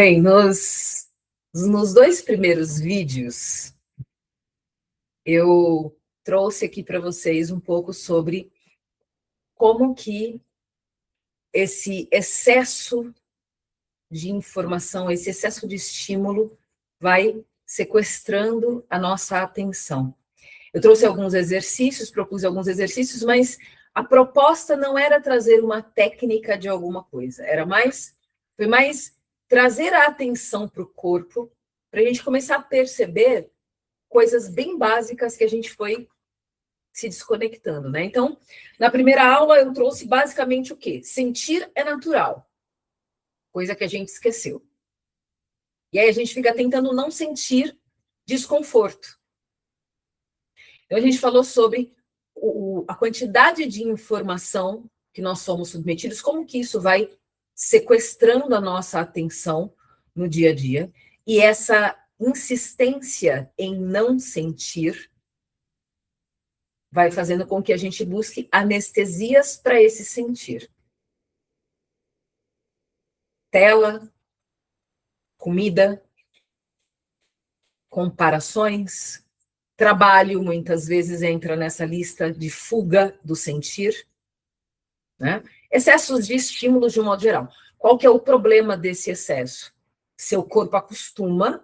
Bem, nos dois primeiros vídeos, eu trouxe aqui para vocês um pouco sobre como que esse excesso de informação, esse excesso de estímulo vai sequestrando a nossa atenção. Eu trouxe alguns exercícios, propus alguns exercícios, mas a proposta não era trazer uma técnica de alguma coisa, foi mais trazer a atenção para o corpo, para a gente começar a perceber coisas bem básicas que a gente foi se desconectando, né? Então, na primeira aula eu trouxe basicamente o quê? Sentir é natural, coisa que a gente esqueceu. E aí a gente fica tentando não sentir desconforto. Então, a gente falou sobre a quantidade de informação que nós somos submetidos, como que isso vai sequestrando a nossa atenção no dia a dia, e essa insistência em não sentir vai fazendo com que a gente busque anestesias para esse sentir. Tela, comida, comparações, trabalho muitas vezes entra nessa lista de fuga do sentir, né? Excessos de estímulos de um modo geral. Qual que é o problema desse excesso? Seu corpo acostuma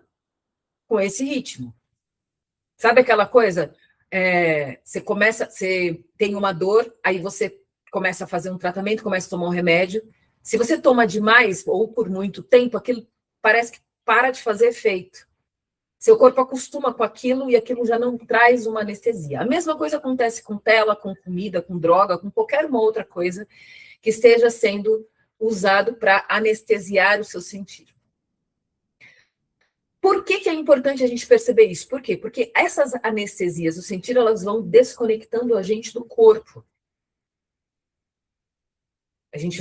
com esse ritmo. Sabe aquela coisa? Você tem uma dor, aí você começa a fazer um tratamento, começa a tomar um remédio. Se você toma demais ou por muito tempo, aquilo parece que para de fazer efeito. Seu corpo acostuma com aquilo e aquilo já não traz uma anestesia. A mesma coisa acontece com tela, com comida, com droga, com qualquer uma outra coisa que esteja sendo usado para anestesiar o seu sentir. Por que é importante a gente perceber isso? Por quê? Porque essas anestesias do sentir, elas vão desconectando a gente do corpo. A gente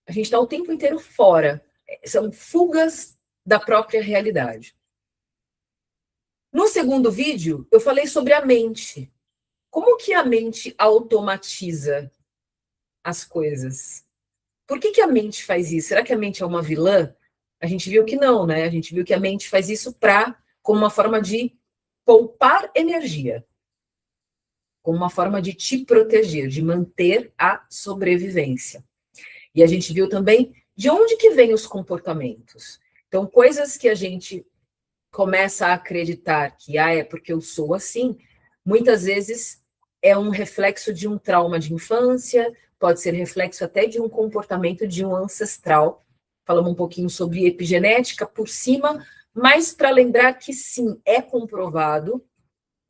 está o tempo inteiro fora. São fugas da própria realidade. No segundo vídeo, eu falei sobre a mente. Como que a mente automatiza as coisas? Por que a mente faz isso? Será que a mente é uma vilã? A gente viu que não, né? A gente viu que a mente faz isso como uma forma de poupar energia, como uma forma de te proteger, de manter a sobrevivência. E a gente viu também de onde que vêm os comportamentos. Então, coisas que a gente começa a acreditar que é porque eu sou assim, muitas vezes é um reflexo de um trauma de infância, pode ser reflexo até de um comportamento de um ancestral. Falamos um pouquinho sobre epigenética por cima, mas para lembrar que sim, é comprovado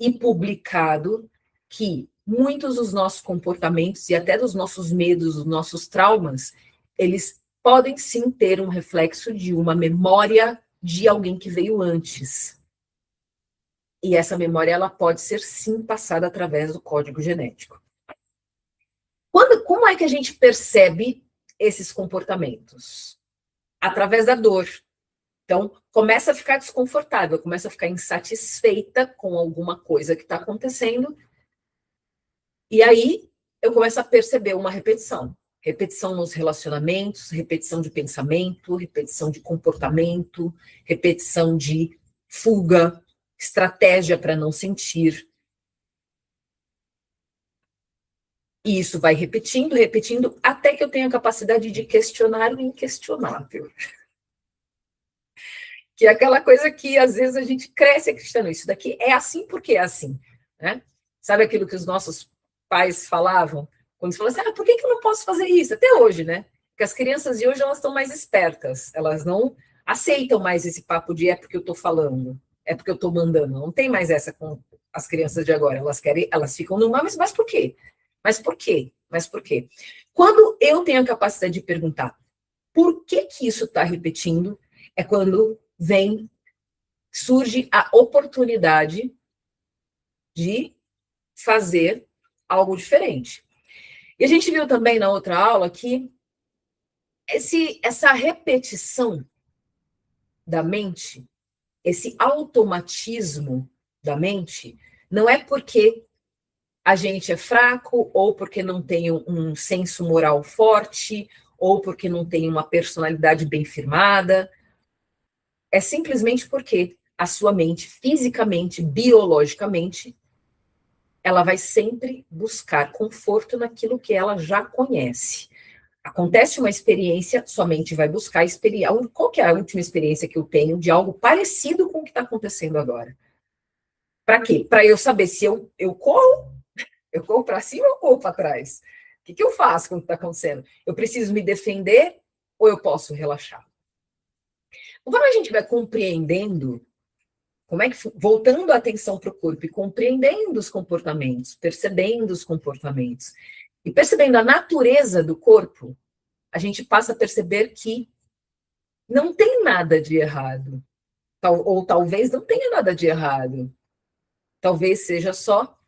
e publicado que muitos dos nossos comportamentos e até dos nossos medos, dos nossos traumas, eles podem sim ter um reflexo de uma memória de alguém que veio antes. E essa memória, ela pode ser sim passada através do código genético. Como é que a gente percebe esses comportamentos? Através da dor. Então, começa a ficar desconfortável, começa a ficar insatisfeita com alguma coisa que está acontecendo, e aí eu começo a perceber uma repetição. Repetição nos relacionamentos, repetição de pensamento, repetição de comportamento, repetição de fuga, estratégia para não sentir. E isso vai repetindo, repetindo, até que eu tenha a capacidade de questionar o inquestionável. Que é aquela coisa que, às vezes, a gente cresce acreditando, isso daqui é assim porque é assim, né? Sabe aquilo que os nossos pais falavam? Quando você fala assim, por que eu não posso fazer isso? Até hoje, né? Porque as crianças de hoje, elas estão mais espertas, elas não aceitam mais esse papo de é porque eu estou falando, é porque eu estou mandando, não tem mais essa com as crianças de agora, elas ficam no mas por quê? Mas por quê? Mas por quê? Quando eu tenho a capacidade de perguntar por que isso está repetindo, é quando surge a oportunidade de fazer algo diferente. E a gente viu também na outra aula que essa repetição da mente, esse automatismo da mente, não é porque a gente é fraco, ou porque não tem um senso moral forte, ou porque não tem uma personalidade bem firmada. É simplesmente porque a sua mente, fisicamente, biologicamente, ela vai sempre buscar conforto naquilo que ela já conhece. Acontece uma experiência, sua mente vai buscar experiência. Qual que é a última experiência que eu tenho de algo parecido com o que está acontecendo agora? Para quê? Para eu saber se eu corro para cima ou corro para trás? O que eu faço com o que está acontecendo? Eu preciso me defender ou eu posso relaxar? Quando a gente vai compreendendo como é que, voltando a atenção para o corpo e compreendendo os comportamentos, percebendo os comportamentos e percebendo a natureza do corpo, a gente passa a perceber que não tem nada de errado. Ou talvez não tenha nada de errado. Talvez seja só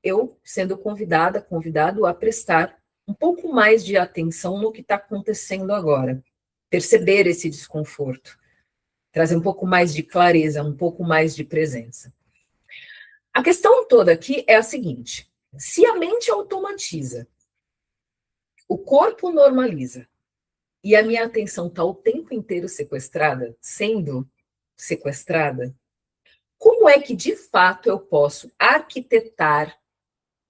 eu sendo convidada, convidado a prestar um pouco mais de atenção no que está acontecendo agora. Perceber esse desconforto. Trazer um pouco mais de clareza, um pouco mais de presença. A questão toda aqui é a seguinte: se a mente automatiza, o corpo normaliza, e a minha atenção está o tempo inteiro sequestrada, sendo sequestrada, como é que de fato eu posso arquitetar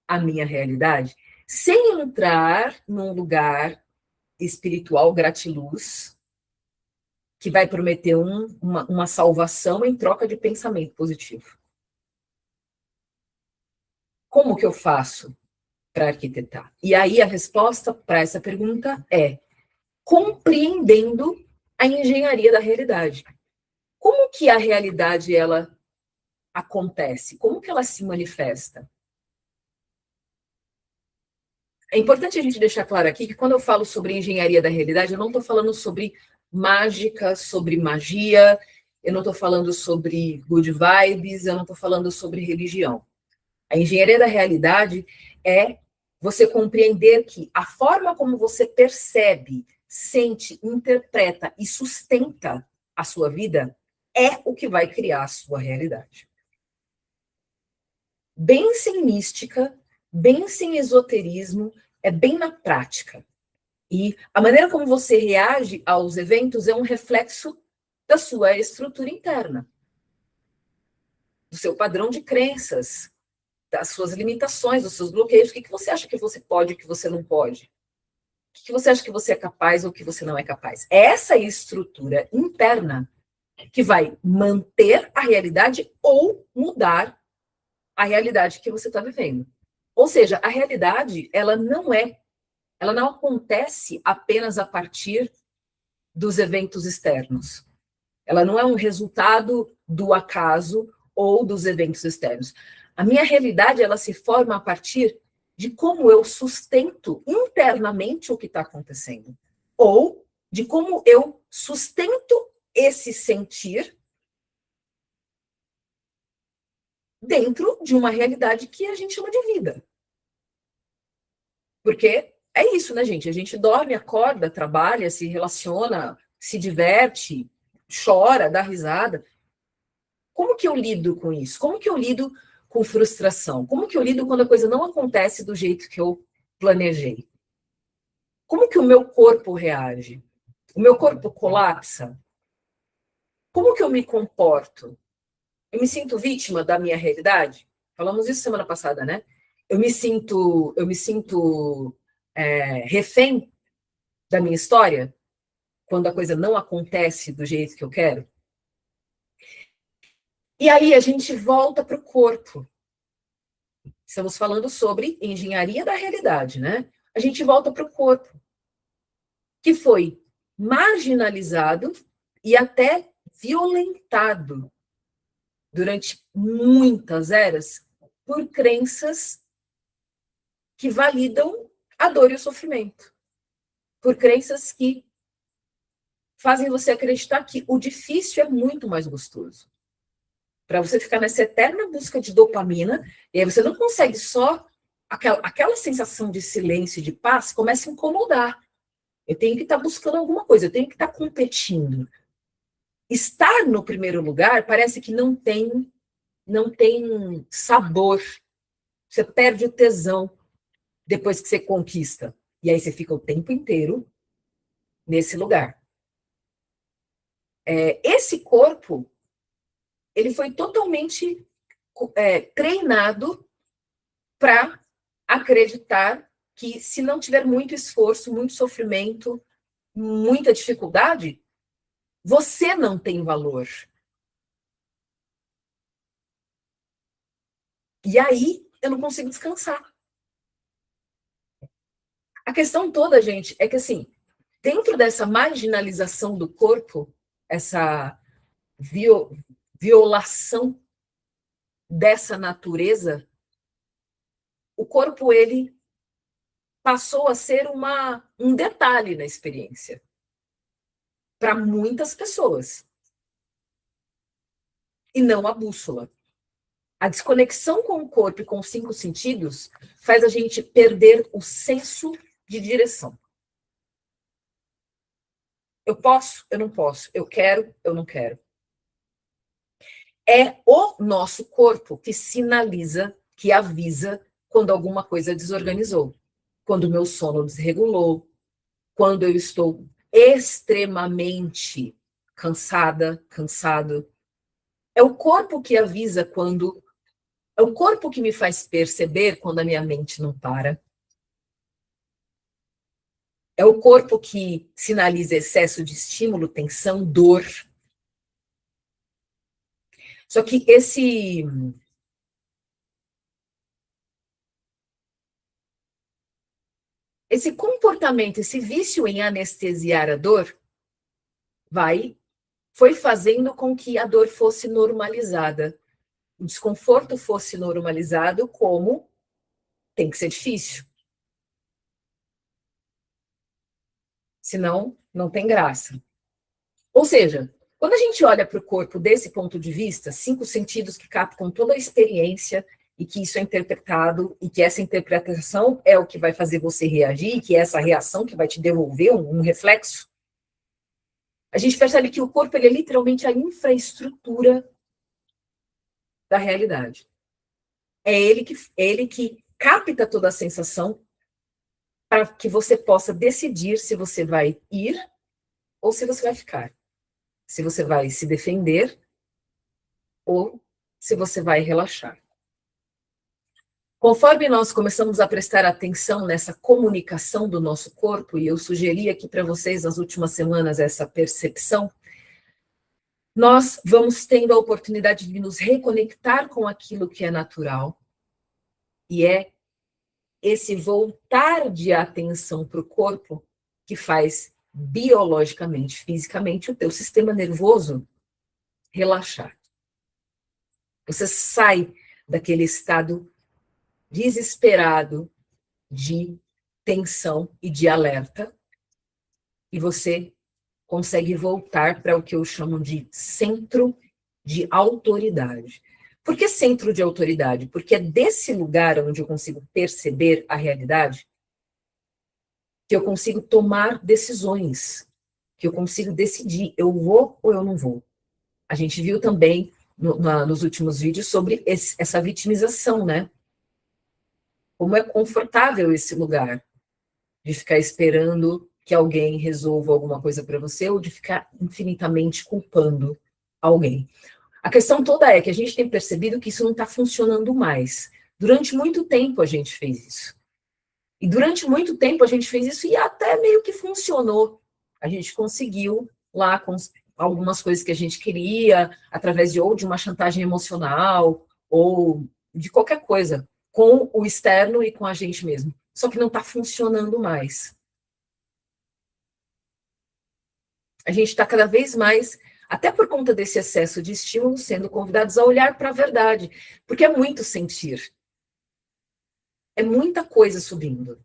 a minha realidade sem entrar num lugar espiritual gratiluz que vai prometer uma salvação em troca de pensamento positivo? Como que eu faço para arquitetar? E aí a resposta para essa pergunta é compreendendo a engenharia da realidade. Como que a realidade ela acontece? Como que ela se manifesta? É importante a gente deixar claro aqui que quando eu falo sobre engenharia da realidade, eu não estou falando sobre mágica, sobre magia, eu não estou falando sobre good vibes, eu não estou falando sobre religião. A engenharia da realidade é você compreender que a forma como você percebe, sente, interpreta e sustenta a sua vida é o que vai criar a sua realidade. Bem sem mística, bem sem esoterismo, é bem na prática. E a maneira como você reage aos eventos é um reflexo da sua estrutura interna, do seu padrão de crenças, das suas limitações, dos seus bloqueios. O que você acha que você pode e que você não pode? O que você acha que você é capaz ou que você não é capaz? É essa estrutura interna que vai manter a realidade ou mudar a realidade que você está vivendo. Ou seja, a realidade, ela não acontece apenas a partir dos eventos externos. Ela não é um resultado do acaso ou dos eventos externos. A minha realidade, ela se forma a partir de como eu sustento internamente o que está acontecendo. Ou de como eu sustento esse sentir dentro de uma realidade que a gente chama de vida. Porque é isso, né, gente? A gente dorme, acorda, trabalha, se relaciona, se diverte, chora, dá risada. Como que eu lido com isso? Como que eu lido com frustração? Como que eu lido quando a coisa não acontece do jeito que eu planejei? Como que o meu corpo reage? O meu corpo colapsa? Como que eu me comporto? Eu me sinto vítima da minha realidade? Falamos isso semana passada, né? Eu me sinto refém da minha história quando a coisa não acontece do jeito que eu quero? E aí a gente volta para o corpo. Estamos falando sobre engenharia da realidade, né? A gente volta para o corpo, que foi marginalizado e até violentado durante muitas eras por crenças que validam a dor e o sofrimento, por crenças que fazem você acreditar que o difícil é muito mais gostoso. Para você ficar nessa eterna busca de dopamina, e aí você não consegue só aquela sensação de silêncio e de paz começa a incomodar. Eu tenho que estar buscando alguma coisa, eu tenho que estar competindo. Estar no primeiro lugar parece que não tem sabor. Você perde o tesão depois que você conquista. E aí você fica o tempo inteiro nesse lugar. Esse corpo, ele foi totalmente treinado para acreditar que se não tiver muito esforço, muito sofrimento, muita dificuldade, você não tem valor. E aí eu não consigo descansar. A questão toda, gente, é que assim, dentro dessa marginalização do corpo, essa violação dessa natureza, o corpo, ele passou a ser um detalhe na experiência para muitas pessoas e não a bússola. A desconexão com o corpo e com os 5 sentidos faz a gente perder o senso de direção. Eu posso, eu não posso. Eu quero, eu não quero. É o nosso corpo que sinaliza, que avisa quando alguma coisa desorganizou. Quando o meu sono desregulou, quando eu estou extremamente cansada, cansado. É o corpo que avisa quando... É o corpo que me faz perceber quando a minha mente não para. É o corpo que sinaliza excesso de estímulo, tensão, dor. Só que esse comportamento, esse vício em anestesiar a dor, foi fazendo com que a dor fosse normalizada. O desconforto fosse normalizado como tem que ser difícil. Senão, não tem graça. Ou seja, quando a gente olha para o corpo desse ponto de vista, 5 sentidos que captam toda a experiência e que isso é interpretado, e que essa interpretação é o que vai fazer você reagir, e que é essa reação que vai te devolver um reflexo, a gente percebe que o corpo, ele é literalmente a infraestrutura da realidade. É ele que capta toda a sensação para que você possa decidir se você vai ir ou se você vai ficar. Se você vai se defender ou se você vai relaxar. Conforme nós começamos a prestar atenção nessa comunicação do nosso corpo, e eu sugeri aqui para vocês nas últimas semanas essa percepção, nós vamos tendo a oportunidade de nos reconectar com aquilo que é natural, e é esse voltar de atenção para o corpo que faz biologicamente, fisicamente, o teu sistema nervoso relaxar. Você sai daquele estado desesperado de tensão e de alerta, e você consegue voltar para o que eu chamo de centro de autoridade. Por que centro de autoridade? Porque é desse lugar onde eu consigo perceber a realidade que eu consigo tomar decisões, que eu consigo decidir, eu vou ou eu não vou. A gente viu também nos últimos vídeos sobre essa vitimização, né? Como é confortável esse lugar de ficar esperando que alguém resolva alguma coisa para você ou de ficar infinitamente culpando alguém. A questão toda é que a gente tem percebido que isso não está funcionando mais. Durante muito tempo a gente fez isso. E durante muito tempo a gente fez isso e até meio que funcionou. A gente conseguiu lá com algumas coisas que a gente queria, através ou de uma chantagem emocional, ou de qualquer coisa, com o externo e com a gente mesmo. Só que não está funcionando mais. A gente está cada vez mais, até por conta desse excesso de estímulo, sendo convidados a olhar para a verdade, porque é muito sentir. É muita coisa subindo.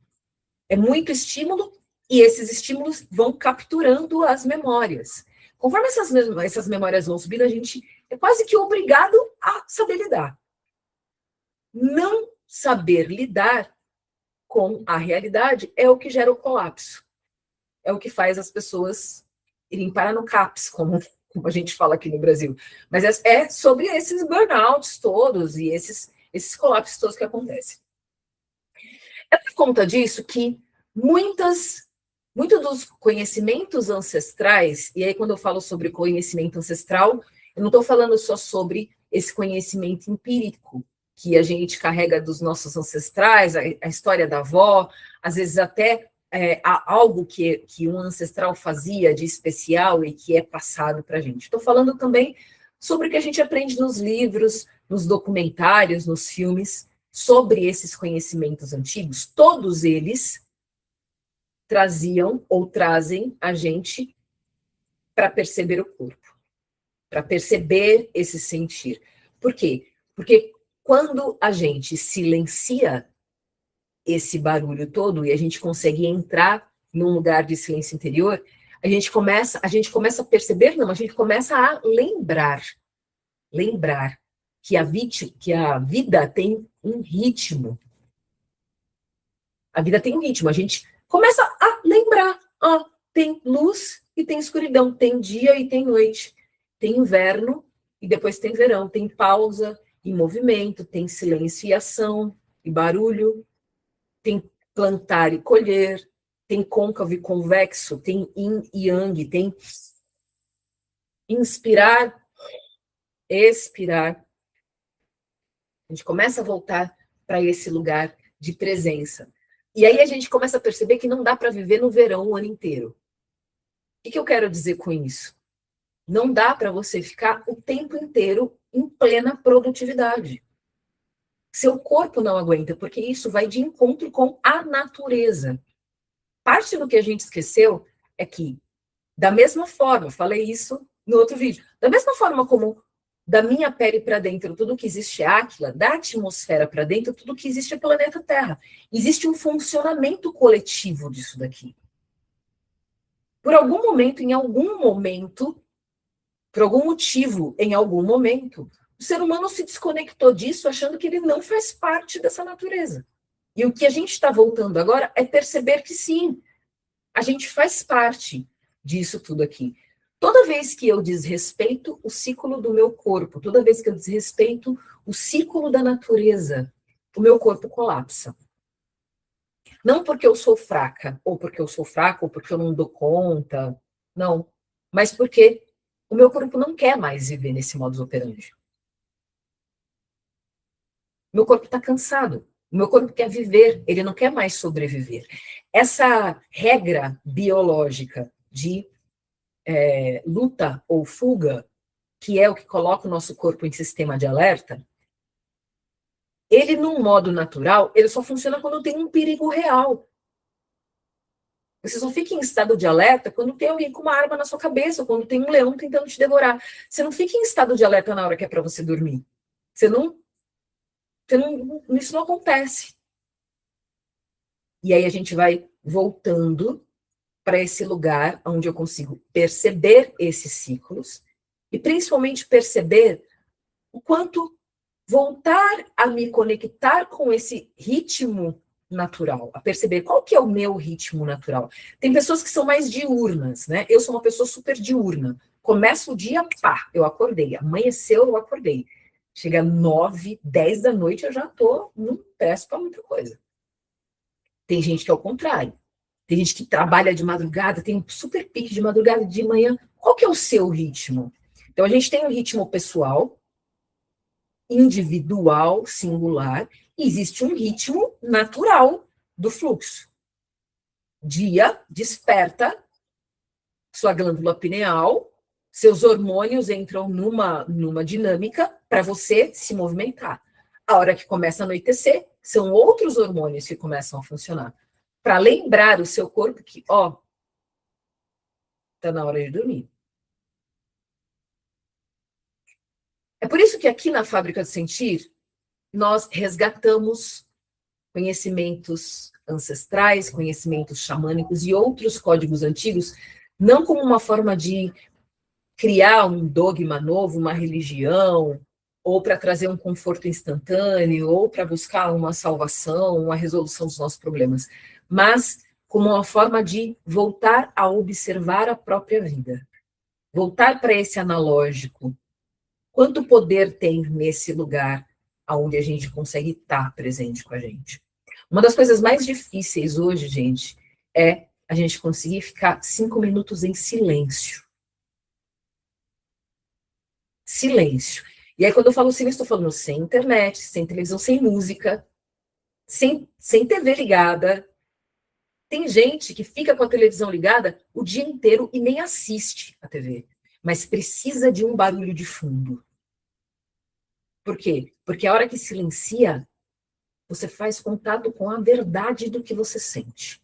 É muito estímulo, e esses estímulos vão capturando as memórias. Conforme essas memórias vão subindo, a gente é quase que obrigado a saber lidar. Não saber lidar com a realidade é o que gera o colapso. É o que faz as pessoas irem parar no CAPS, como a gente fala aqui no Brasil. Mas é sobre esses burnouts todos e esses colapsos todos que acontecem. É por conta disso que muitas Muito dos conhecimentos ancestrais, e aí quando eu falo sobre conhecimento ancestral, eu não estou falando só sobre esse conhecimento empírico que a gente carrega dos nossos ancestrais, a história da avó, às vezes até algo que um ancestral fazia de especial e que é passado para a gente. Estou falando também sobre o que a gente aprende nos livros, nos documentários, nos filmes, sobre esses conhecimentos antigos. Todos eles traziam ou trazem a gente para perceber o corpo, para perceber esse sentir. Por quê? Porque quando a gente silencia esse barulho todo e a gente consegue entrar num lugar de silêncio interior, a gente começa a perceber, não, a gente começa a lembrar que a vida tem um ritmo. A vida tem um ritmo, a gente começa a lembrar, tem luz e tem escuridão, tem dia e tem noite, tem inverno e depois tem verão, tem pausa e movimento, tem silêncio e ação e barulho, tem plantar e colher, tem côncavo e convexo, tem yin e yang, tem inspirar, expirar. A gente começa a voltar para esse lugar de presença. E aí a gente começa a perceber que não dá para viver no verão o ano inteiro. O que eu quero dizer com isso? Não dá para você ficar o tempo inteiro em plena produtividade. Seu corpo não aguenta, porque isso vai de encontro com a natureza. Parte do que a gente esqueceu é que, da mesma forma, falei isso no outro vídeo, da mesma forma como da minha pele para dentro, tudo que existe é Áquila, da atmosfera para dentro, tudo que existe é planeta Terra. Existe um funcionamento coletivo disso daqui. Por algum momento, em algum momento, por algum motivo, em algum momento, o ser humano se desconectou disso, achando que ele não faz parte dessa natureza. E o que a gente está voltando agora é perceber que sim, a gente faz parte disso tudo aqui. Toda vez que eu desrespeito o ciclo do meu corpo, toda vez que eu desrespeito o ciclo da natureza, o meu corpo colapsa. Não porque eu sou fraca, ou porque eu sou fraco, ou porque eu não dou conta, não. Mas porque o meu corpo não quer mais viver nesse modus operandi. Meu corpo está cansado. O meu corpo quer viver, ele não quer mais sobreviver. Essa regra biológica de luta ou fuga, que é o que coloca o nosso corpo em sistema de alerta, ele, num modo natural, ele só funciona quando tem um perigo real. Você só fica em estado de alerta quando tem alguém com uma arma na sua cabeça, ou quando tem um leão tentando te devorar. Você não fica em estado de alerta na hora que é para você dormir. Isso não acontece. E aí a gente vai voltando para esse lugar onde eu consigo perceber esses ciclos e principalmente perceber o quanto voltar a me conectar com esse ritmo natural, a perceber qual que é o meu ritmo natural. Tem pessoas que são mais diurnas, né? Eu sou uma pessoa super diurna. Começa o dia, pá, eu acordei. Amanheceu, eu acordei. Chega 9, 10 da noite, eu já tô, não peço para muita coisa. Tem gente que é o contrário. Tem gente que trabalha de madrugada, tem um super pique de madrugada, de manhã. Qual que é o seu ritmo? Então, a gente tem um ritmo pessoal, individual, singular, e existe um ritmo natural do fluxo. Dia, desperta sua glândula pineal, seus hormônios entram numa dinâmica para você se movimentar. A hora que começa a anoitecer, são outros hormônios que começam a funcionar. Para lembrar o seu corpo que, está na hora de dormir. É por isso que aqui na Fábrica do Sentir, nós resgatamos conhecimentos ancestrais, conhecimentos xamânicos e outros códigos antigos, não como uma forma de criar um dogma novo, uma religião, ou para trazer um conforto instantâneo, ou para buscar uma salvação, uma resolução dos nossos problemas, mas como uma forma de voltar a observar a própria vida, voltar para esse analógico. Quanto poder tem nesse lugar onde a gente consegue estar presente com a gente? Uma das coisas mais difíceis hoje, gente, é a gente conseguir ficar 5 minutos em silêncio. Silêncio. E aí, quando eu falo silêncio, estou falando sem internet, sem televisão, sem música, sem TV ligada. Tem gente que fica com a televisão ligada o dia inteiro e nem assiste a TV, mas precisa de um barulho de fundo. Por quê? Porque a hora que silencia, você faz contato com a verdade do que você sente,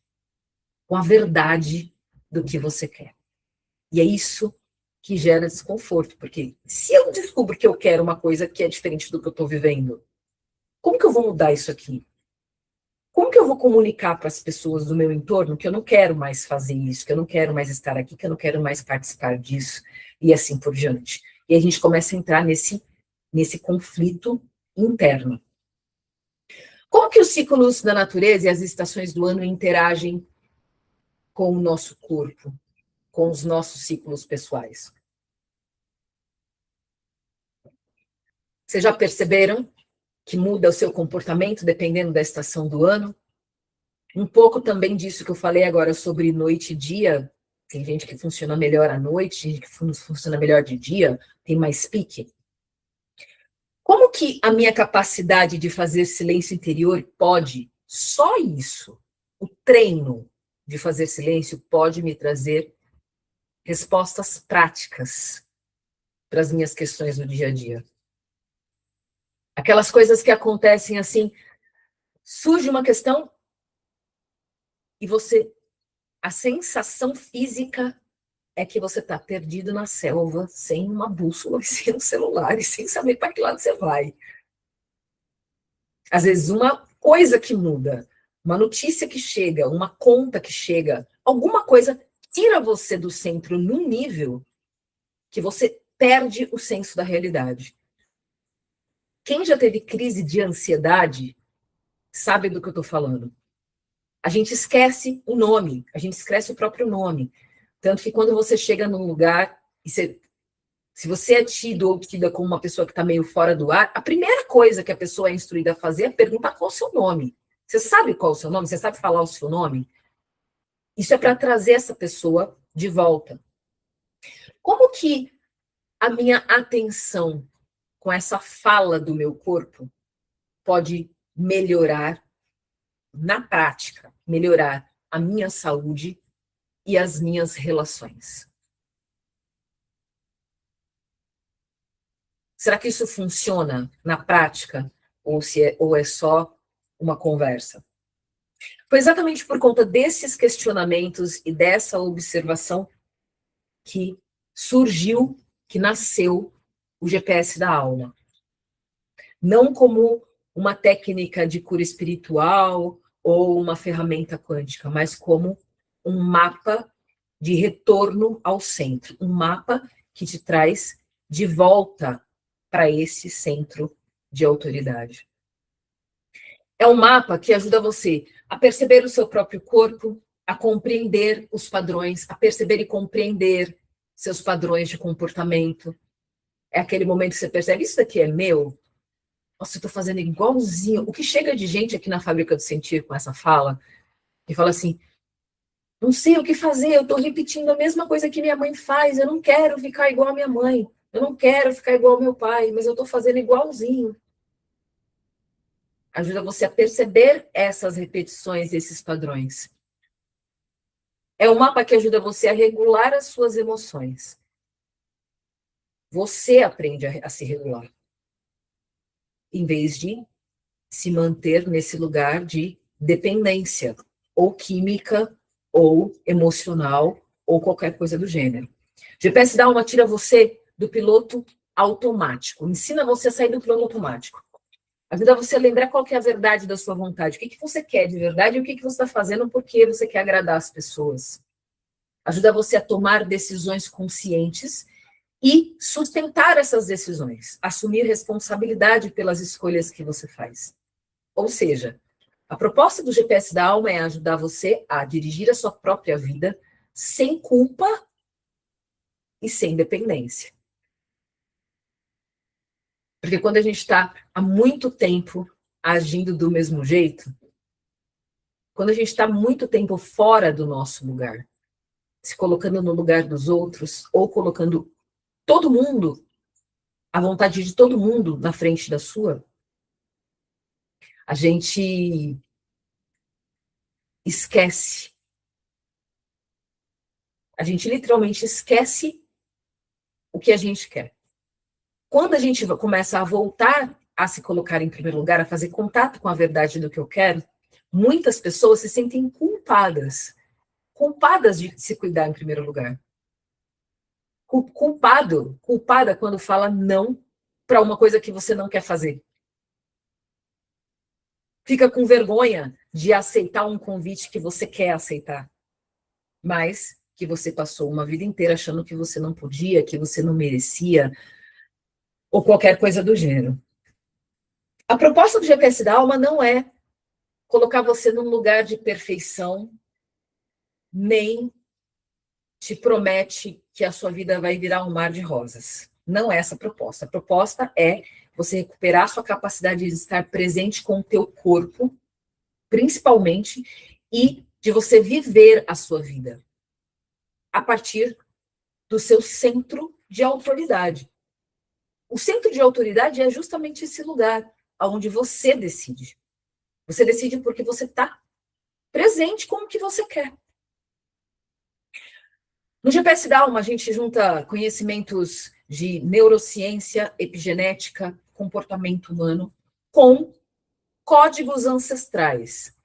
com a verdade do que você quer. E é isso que gera desconforto, porque se eu descubro que eu quero uma coisa que é diferente do que eu estou vivendo, como que eu vou mudar isso aqui? Como que eu vou comunicar para as pessoas do meu entorno que eu não quero mais fazer isso, que eu não quero mais estar aqui, que eu não quero mais participar disso, e assim por diante? E a gente começa a entrar nesse conflito interno. Como que os ciclos da natureza e as estações do ano interagem com o nosso corpo, com os nossos ciclos pessoais? Vocês já perceberam que muda o seu comportamento dependendo da estação do ano? Um pouco também disso que eu falei agora sobre noite e dia. Tem gente que funciona melhor à noite, gente que funciona melhor de dia, tem mais pique. Como que a minha capacidade de fazer silêncio interior pode, só isso, o treino de fazer silêncio pode me trazer respostas práticas para as minhas questões do dia a dia? Aquelas coisas que acontecem assim, surge uma questão e a sensação física é que você está perdido na selva, sem uma bússola, sem um celular, e sem saber para que lado você vai. Às vezes, uma coisa que muda, uma notícia que chega, uma conta que chega, alguma coisa tira você do centro num nível que você perde o senso da realidade. Quem já teve crise de ansiedade sabe do que eu estou falando. A gente esquece o nome, a gente esquece o próprio nome. Tanto que quando você chega num lugar e se você é tido ou tida como uma pessoa que está meio fora do ar, a primeira coisa que a pessoa é instruída a fazer é perguntar qual é o seu nome. Você sabe qual é o seu nome? Você sabe falar o seu nome? Isso é para trazer essa pessoa de volta. Como que a minha atenção com essa fala do meu corpo pode melhorar, na prática, melhorar a minha saúde e as minhas relações? Será que isso funciona na prática ou é só uma conversa? Foi exatamente por conta desses questionamentos e dessa observação que surgiu, que nasceu o GPS da alma. Não como uma técnica de cura espiritual ou uma ferramenta quântica, mas como um mapa de retorno ao centro, um mapa que te traz de volta para esse centro de autoridade. É um mapa que ajuda você a perceber o seu próprio corpo, a compreender os padrões, a perceber e compreender seus padrões de comportamento. É aquele momento que você percebe, isso daqui é meu? Nossa, eu estou fazendo igualzinho. O que chega de gente aqui na Fábrica do Sentir com essa fala, que fala assim, não sei o que fazer, eu estou repetindo a mesma coisa que minha mãe faz, eu não quero ficar igual a minha mãe, eu não quero ficar igual ao meu pai, mas eu estou fazendo igualzinho. Ajuda você a perceber essas repetições, esses padrões. É um mapa que ajuda você a regular as suas emoções. Você aprende a se regular, em vez de se manter nesse lugar de dependência, ou química, ou emocional, ou qualquer coisa do gênero. GPS da alma tira você do piloto automático, ensina você a sair do piloto automático. Ajuda você a lembrar qual que é a verdade da sua vontade, o que você quer de verdade e o que você está fazendo porque você quer agradar as pessoas. Ajuda você a tomar decisões conscientes e sustentar essas decisões, assumir responsabilidade pelas escolhas que você faz. Ou seja, a proposta do GPS da alma é ajudar você a dirigir a sua própria vida sem culpa e sem dependência. Porque quando a gente está há muito tempo agindo do mesmo jeito, quando a gente está muito tempo fora do nosso lugar, se colocando no lugar dos outros, ou colocando todo mundo, a vontade de todo mundo na frente da sua, a gente esquece. A gente literalmente esquece o que a gente quer. Quando a gente começa a voltar a se colocar em primeiro lugar, a fazer contato com a verdade do que eu quero, muitas pessoas se sentem culpadas. Culpadas de se cuidar em primeiro lugar. Culpada quando fala não para uma coisa que você não quer fazer. Fica com vergonha de aceitar um convite que você quer aceitar, mas que você passou uma vida inteira achando que você não podia, que você não merecia, ou qualquer coisa do gênero. A proposta do GPS da alma não é colocar você num lugar de perfeição, nem te promete que a sua vida vai virar um mar de rosas. Não é essa a proposta. A proposta é você recuperar a sua capacidade de estar presente com o teu corpo, principalmente, e de você viver a sua vida a partir do seu centro de autoridade. O centro de autoridade é justamente esse lugar onde você decide. Você decide porque você está presente com o que você quer. No GPS da alma, a gente junta conhecimentos de neurociência, epigenética, comportamento humano, com códigos ancestrais,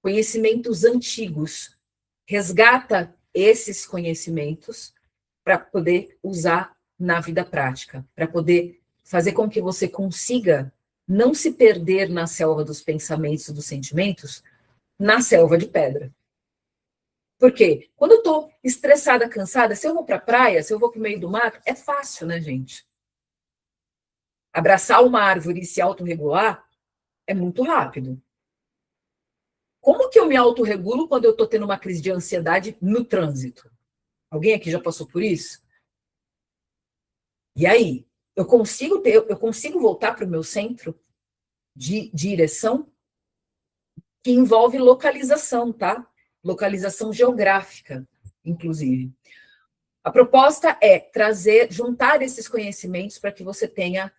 conhecimentos antigos. Resgata esses conhecimentos para poder usar na vida prática, para poder fazer com que você consiga não se perder na selva dos pensamentos e dos sentimentos, na selva de pedra. Por quê? Quando eu estou estressada, cansada, se eu vou para a praia, se eu vou para o meio do mato, é fácil, né, gente? Abraçar uma árvore e se autorregular é muito rápido. Como que eu me autorregulo quando eu estou tendo uma crise de ansiedade no trânsito? Alguém aqui já passou por isso? E aí? Eu consigo voltar para o meu centro de direção, que envolve localização, tá? Localização geográfica, inclusive. A proposta é juntar esses conhecimentos para que você tenha,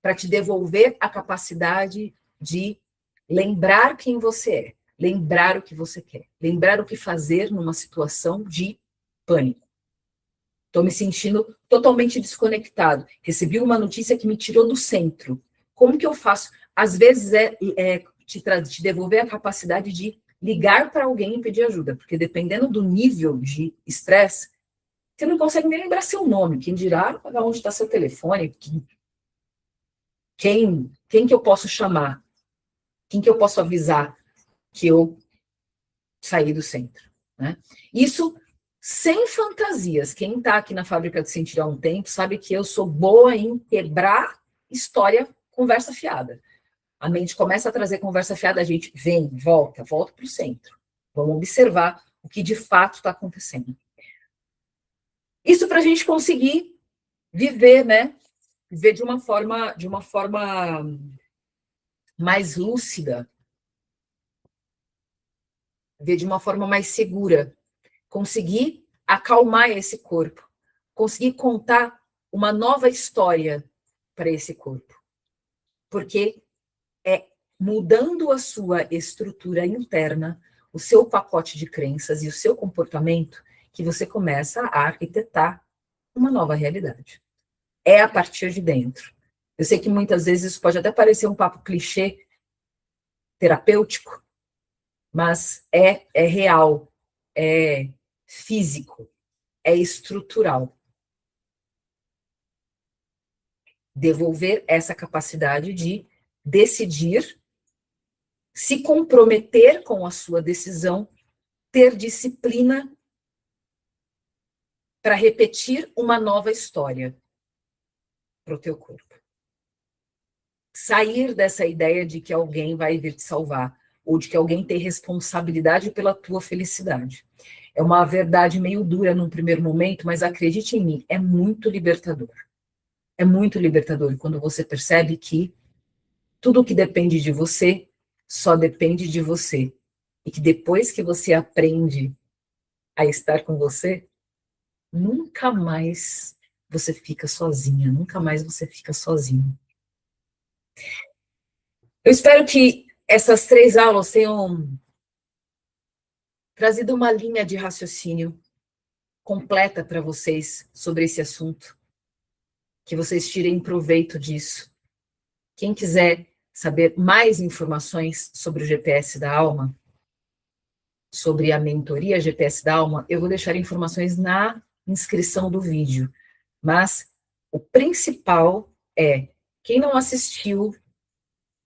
para te devolver a capacidade de lembrar quem você é, lembrar o que você quer, lembrar o que fazer numa situação de pânico. Estou me sentindo totalmente desconectado. Recebi uma notícia que me tirou do centro. Como que eu faço? Às vezes te devolver a capacidade de ligar para alguém e pedir ajuda, porque dependendo do nível de estresse, você não consegue nem lembrar seu nome. Quem dirá onde está seu telefone, quem que eu posso chamar, quem que eu posso avisar que eu saí do centro, né? Isso sem fantasias. Quem está aqui na Fábrica do Sentir há um tempo sabe que eu sou boa em quebrar história, conversa fiada. A mente começa a trazer conversa fiada, a gente vem, volta para o centro. Vamos observar o que de fato está acontecendo. Isso para a gente conseguir viver, né? Viver de uma forma mais lúcida, viver de uma forma mais segura, conseguir acalmar esse corpo, conseguir contar uma nova história para esse corpo. Porque é mudando a sua estrutura interna, o seu pacote de crenças e o seu comportamento que você começa a arquitetar uma nova realidade. É a partir de dentro. Eu sei que muitas vezes isso pode até parecer um papo clichê terapêutico, mas é real, é físico, é estrutural. Devolver essa capacidade de decidir, se comprometer com a sua decisão, ter disciplina para repetir uma nova história para o teu corpo. Sair dessa ideia de que alguém vai vir te salvar, ou de que alguém tem responsabilidade pela tua felicidade. É uma verdade meio dura num primeiro momento, mas acredite em mim, é muito libertador. É muito libertador quando você percebe que tudo que depende de você só depende de você. E que depois que você aprende a estar com você, nunca mais você fica sozinha, nunca mais você fica sozinho. Eu espero que essas 3 aulas tenham trazido uma linha de raciocínio completa para vocês sobre esse assunto, que vocês tirem proveito disso. Quem quiser saber mais informações sobre o GPS da alma, sobre a mentoria GPS da alma, eu vou deixar informações na inscrição do vídeo. Mas o principal é, quem não assistiu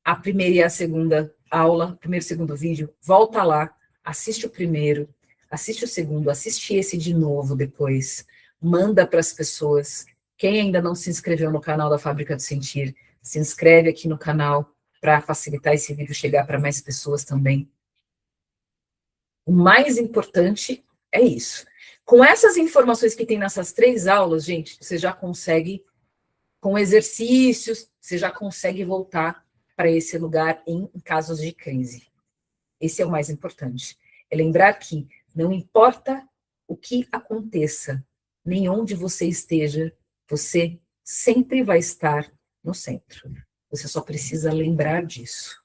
a primeira e a segunda aula, primeiro e segundo vídeo, volta lá, assiste o primeiro, assiste o segundo, assiste esse de novo depois, manda para as pessoas. Quem ainda não se inscreveu no canal da Fábrica do Sentir, se inscreve aqui no canal para facilitar esse vídeo chegar para mais pessoas também. O mais importante é isso. Com essas informações que tem nessas 3 aulas, gente, você já consegue, com exercícios, você já consegue voltar para esse lugar em casos de crise. Esse é o mais importante. É lembrar que não importa o que aconteça, nem onde você esteja, você sempre vai estar no centro. Você só precisa lembrar disso.